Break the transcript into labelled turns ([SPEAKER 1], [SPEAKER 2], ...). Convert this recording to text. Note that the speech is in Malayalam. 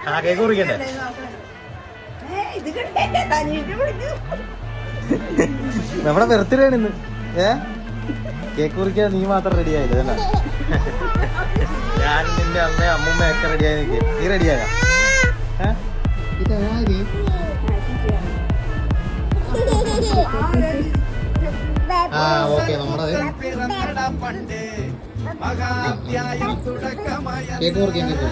[SPEAKER 1] ആ കേക്ക് കുറിക്കണ്ടേ? നമ്മുടെ ബർത്ത്ഡേ ആണ് ഇന്ന്. കേക്ക് കുറിക്കാൻ നീ മാത്രം റെഡി ആയില്ലേ? ഞാൻ നിന്റെ അമ്മയും അമ്മൂമ്മയും ഒക്കെ റെഡിയായി നിൽക്കുക. നീ റെഡിയായ? ആ ഓക്കെ. നമ്മളത് കേക്ക് കുറിക്കാൻ കേക്ക്